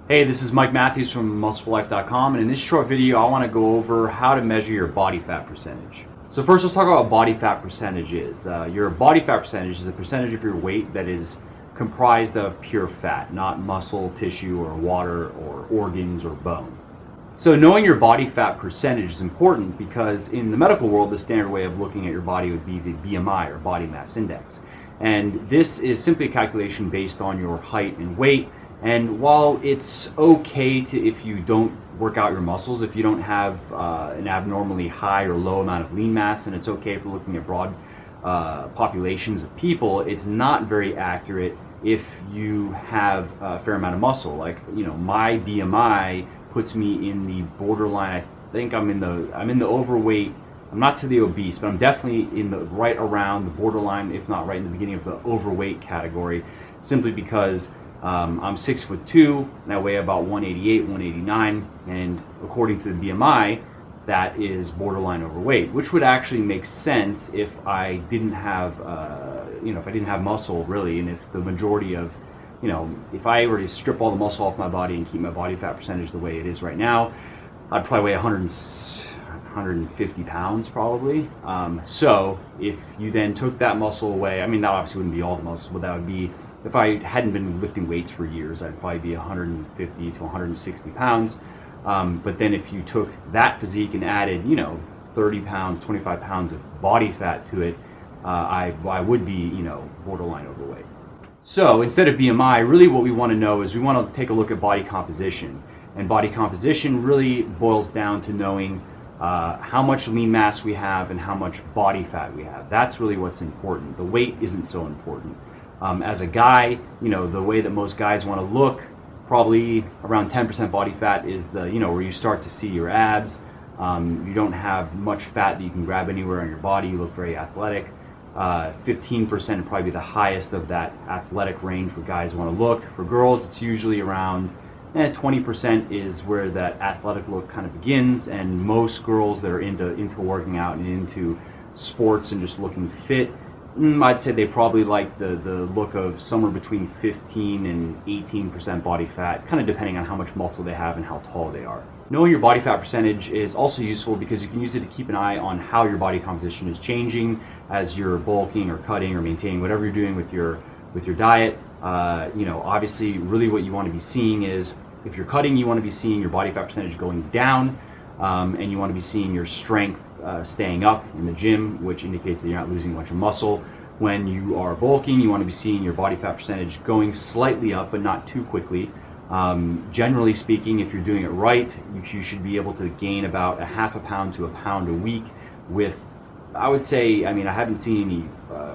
Hey, this is Mike Matthews from MuscleForLife.com, and in this short video I want to go over how to measure your body fat percentage. So first, let's talk about what body fat percentage is. Your body fat percentage is a percentage of your weight that is comprised of pure fat, not muscle, tissue, or water, or organs, or bone. So knowing your body fat percentage is important because in the medical world, the standard way of looking at your body would be the BMI, or body mass index. And this is simply a calculation based on your height and weight. And while it's okay to, if you don't work out your muscles, if you don't have an abnormally high or low amount of lean mass, and it's okay for looking at broad populations of people, it's not very accurate if you have a fair amount of muscle. Like, you know, my BMI puts me in the borderline. I think I'm in the overweight. I'm not to the obese, but I'm definitely in the right around the borderline, if not right in the beginning of the overweight category, simply because I'm 6'2", and I weigh about 188, 189, and according to the BMI, that is borderline overweight, which would actually make sense if I didn't have, if I didn't have muscle really, and if the majority of, if I were to strip all the muscle off my body and keep my body fat percentage the way it is right now, I'd probably weigh 150 pounds probably. So if you then took that muscle away, I mean, that obviously wouldn't be all the muscle, but that would be, if I hadn't been lifting weights for years, I'd probably be 150 to 160 pounds. But then if you took that physique and added, 30 pounds, 25 pounds of body fat to it, I would be, borderline overweight. So instead of BMI, really what we want to know is we want to take a look at body composition. And body composition really boils down to knowing how much lean mass we have and how much body fat we have. That's really what's important. The weight isn't so important. As a guy, the way that most guys want to look, probably around 10% body fat is the, where you start to see your abs. You don't have much fat that you can grab anywhere on your body. You look very athletic. 15% would probably be the highest of that athletic range where guys want to look. For girls, it's usually around 20% is where that athletic look kind of begins. And most girls that are into working out and into sports and just looking fit, I'd say they probably like the look of somewhere between 15 and 18% body fat, kind of depending on how much muscle they have and how tall they are. Knowing your body fat percentage is also useful because you can use it to keep an eye on how your body composition is changing as you're bulking or cutting or maintaining whatever you're doing with your diet. Obviously, really what you want to be seeing is, if you're cutting, you want to be seeing your body fat percentage going down, and you want to be seeing your strength staying up in the gym, which indicates that you're not losing much of muscle. When you are bulking, you want to be seeing your body fat percentage going slightly up, but not too quickly. Generally speaking, if you're doing it right, you should be able to gain about a half a pound to a pound a week with, I would say, I haven't seen any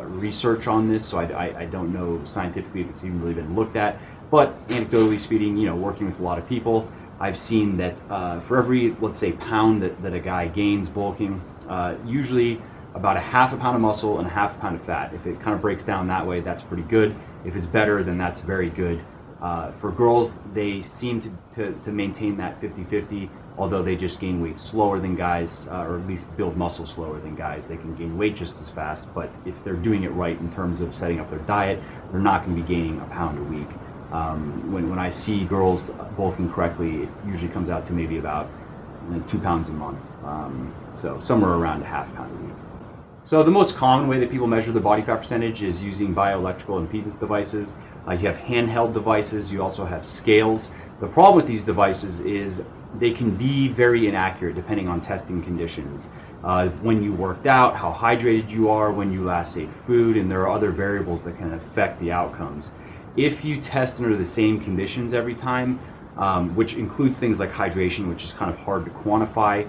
research on this, so I don't know scientifically if it's even really been looked at, but anecdotally speaking, working with a lot of people, I've seen that for every, let's say, pound that a guy gains bulking, usually about a half a pound of muscle and a half a pound of fat. If it kind of breaks down that way, that's pretty good. If it's better, then that's very good. For girls, they seem to maintain that 50-50, although they just gain weight slower than guys, or at least build muscle slower than guys. They can gain weight just as fast, but if they're doing it right in terms of setting up their diet, they're not going to be gaining a pound a week. When I see girls bulking correctly, it usually comes out to maybe about 2 pounds a month. So somewhere around a half pound a week. So the most common way that people measure their body fat percentage is using bioelectrical impedance devices. You have handheld devices. You also have scales. The problem with these devices is they can be very inaccurate depending on testing conditions. When you worked out, how hydrated you are, when you last ate food, and there are other variables that can affect the outcomes. If you test under the same conditions every time, which includes things like hydration, which is kind of hard to quantify,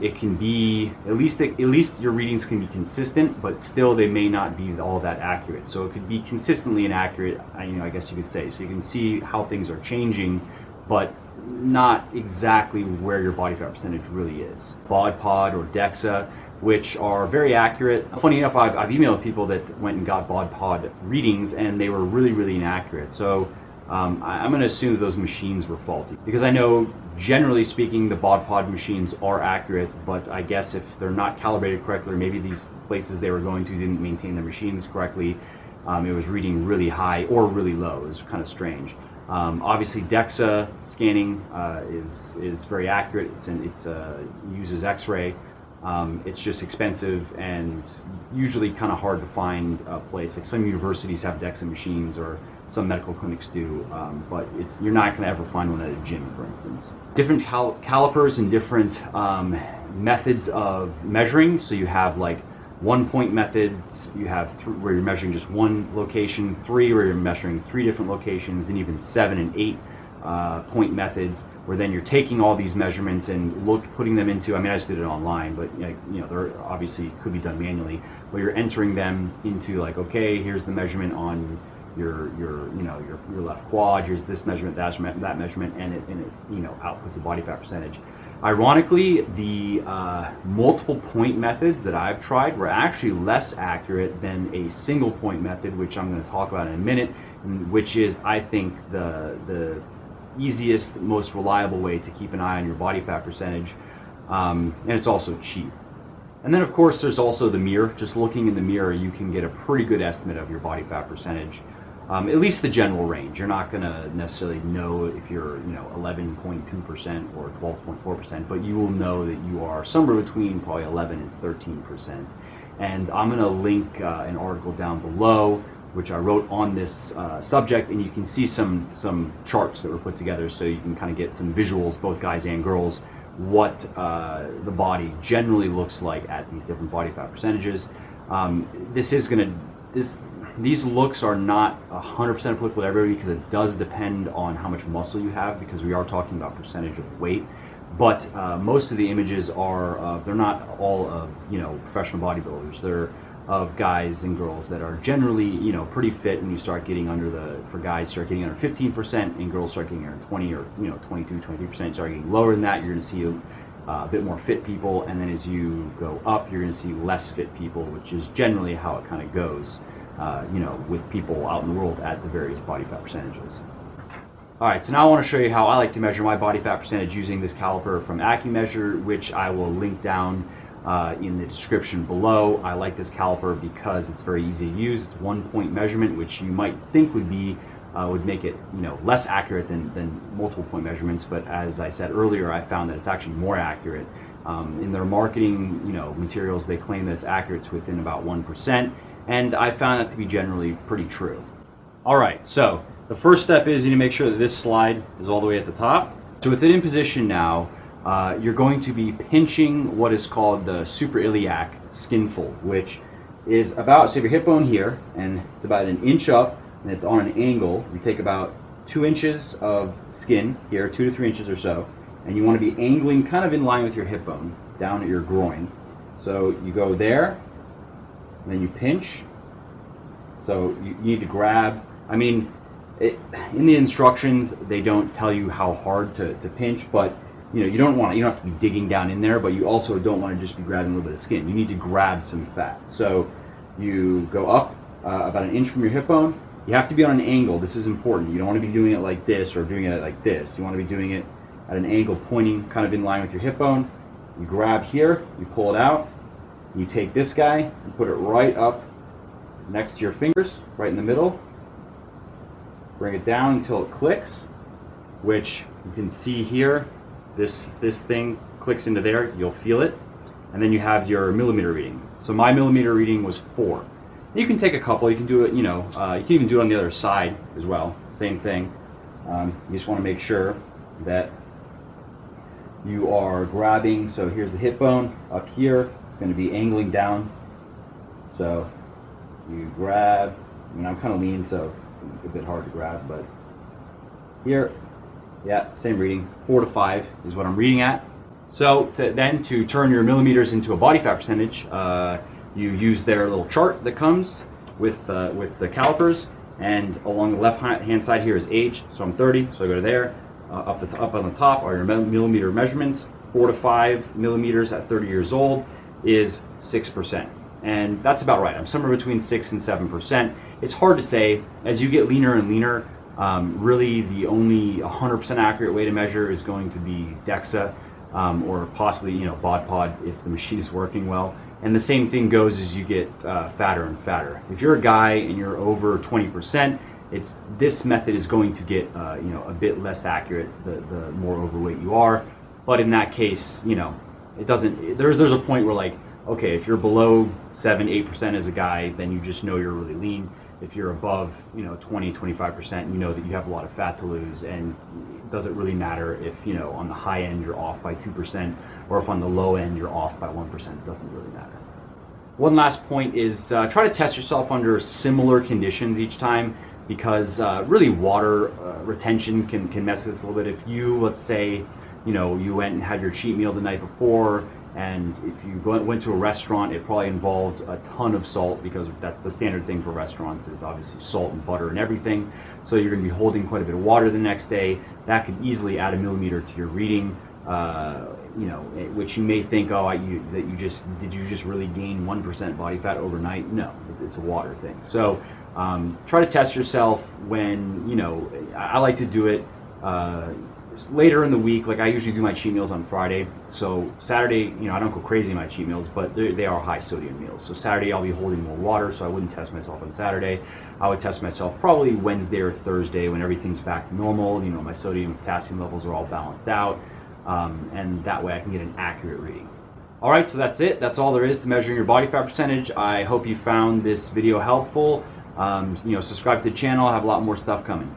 it can be, at least your readings can be consistent, but still they may not be all that accurate. So it could be consistently inaccurate, I guess you could say. So you can see how things are changing, but not exactly where your body fat percentage really is. Bod Pod or DEXA, which are very accurate. Funny enough, I've emailed people that went and got Bod Pod readings and they were really, really inaccurate. So I'm going to assume that those machines were faulty, because I know generally speaking the Bod Pod machines are accurate, but I guess if they're not calibrated correctly, or maybe these places they were going to didn't maintain their machines correctly, it was reading really high or really low. It was kind of strange. Obviously, DEXA scanning is very accurate. It uses X-ray. It's just expensive and usually kind of hard to find a place. Like some universities have DEXA machines, or some medical clinics do, but you're not going to ever find one at a gym, for instance. Different calipers and different methods of measuring. So you have like 1-point methods, you have where you're measuring just one location, 3 where you're measuring 3 different locations, and even 7 and 8 point methods, where then you're taking all these measurements and putting them into, I mean, I just did it online, but they're obviously could be done manually, but you're entering them into like, okay, here's the measurement on your left quad, here's this measurement, that measurement, and it outputs a body fat percentage. Ironically, the multiple point methods that I've tried were actually less accurate than a single point method, which I'm going to talk about in a minute, which is, I think, the easiest, most reliable way to keep an eye on your body fat percentage, and it's also cheap. And then, of course, there's also the mirror. Just looking in the mirror, you can get a pretty good estimate of your body fat percentage. At least the general range. You're not going to necessarily know if you're 11.2% or 12.4%, but you will know that you are somewhere between probably 11 and 13%. And I'm going to link an article down below which I wrote on this subject, and you can see some charts that were put together, so you can kind of get some visuals, both guys and girls, what the body generally looks like at these different body fat percentages. These looks are not 100% applicable to everybody, because it does depend on how much muscle you have, because we are talking about percentage of weight. But most of the images are, they're not all of professional bodybuilders. They're of guys and girls that are generally pretty fit, and you start getting for guys start getting under 15%, and girls start getting under 20 or 22, 23%. Start getting lower than that, you're going to see a bit more fit people, and then as you go up, you're going to see less fit people, which is generally how it kind of goes. With people out in the world at the various body fat percentages. All right, so now I want to show you how I like to measure my body fat percentage using this caliper from AccuMeasure, which I will link down in the description below. I like this caliper because it's very easy to use. It's 1-point measurement, which you might think would make it less accurate than multiple point measurements, but as I said earlier, I found that it's actually more accurate. In their marketing materials, they claim that it's accurate to within about 1%. And I found that to be generally pretty true. All right, so the first step is you need to make sure that this slide is all the way at the top. So with it in position now, you're going to be pinching what is called the suprailiac skin fold, which is about, so you have your hip bone here, and it's about 1 inch up, and it's on an angle. You take about 2 inches of skin here, 2 to 3 inches or so, and you want to be angling kind of in line with your hip bone, down at your groin. So you go there, then you pinch. So you need to grab, in the instructions they don't tell you how hard to pinch, but you don't have to be digging down in there, but you also don't want to just be grabbing a little bit of skin. You need to grab some fat. So you go up about 1 inch from your hip bone. You have to be on an angle. This is important. You don't want to be doing it like this or doing it like this. You want to be doing it at an angle, pointing kind of in line with your hip bone. You grab here, you pull it out. You take this guy and put it right up next to your fingers, right in the middle. Bring it down until it clicks, which you can see here. This thing clicks into there, you'll feel it. And then you have your millimeter reading. So my millimeter reading was 4. You can take a couple, you can do it, you can even do it on the other side as well. Same thing. You just want to make sure that you are grabbing, so here's the hip bone up here. Going to be angling down, so you grab. I'm kind of lean, so it's a bit hard to grab, but here, yeah, same reading. 4 to 5 is what I'm reading at. So to turn your millimeters into a body fat percentage, you use their little chart that comes with the calipers, and along the left hand side here is age. So I'm 30, so I go to there. Up on the top are your millimeter measurements. 4 to 5 millimeters at 30 years old is 6%, and that's about right. I'm somewhere between 6 and 7%. It's hard to say. As you get leaner and leaner, really the only 100% accurate way to measure is going to be DEXA, or possibly bod pod if the machine is working well. And the same thing goes as you get fatter and fatter. If you're a guy and you're over 20%, this method is going to get a bit less accurate the more overweight you are. But in that case, it doesn't. There's a point where, like, okay, if you're below 7-8% as a guy, then you just know you're really lean. If you're above 20-25%, you know that you have a lot of fat to lose, and it doesn't really matter if on the high end you're off by 2%, or if on the low end you're off by 1%. It doesn't really matter. One last point is try to test yourself under similar conditions each time, because really water retention can mess with this a little bit. If you, let's say, you went and had your cheat meal the night before, and if you went to a restaurant, it probably involved a ton of salt, because that's the standard thing for restaurants, is obviously salt and butter and everything. So you're going to be holding quite a bit of water the next day. That could easily add a millimeter to your reading, which you may think, did you just really gain 1% body fat overnight? No, it's a water thing. So try to test yourself when, I like to do it later in the week. Like, I usually do my cheat meals on Friday. So Saturday, I don't go crazy in my cheat meals, but they are high sodium meals. So Saturday I'll be holding more water, so I wouldn't test myself on Saturday. I would test myself probably Wednesday or Thursday when everything's back to normal. My sodium and potassium levels are all balanced out, and that way I can get an accurate reading. All right, so that's it. That's all there is to measuring your body fat percentage. I hope you found this video helpful. Subscribe to the channel. I have a lot more stuff coming.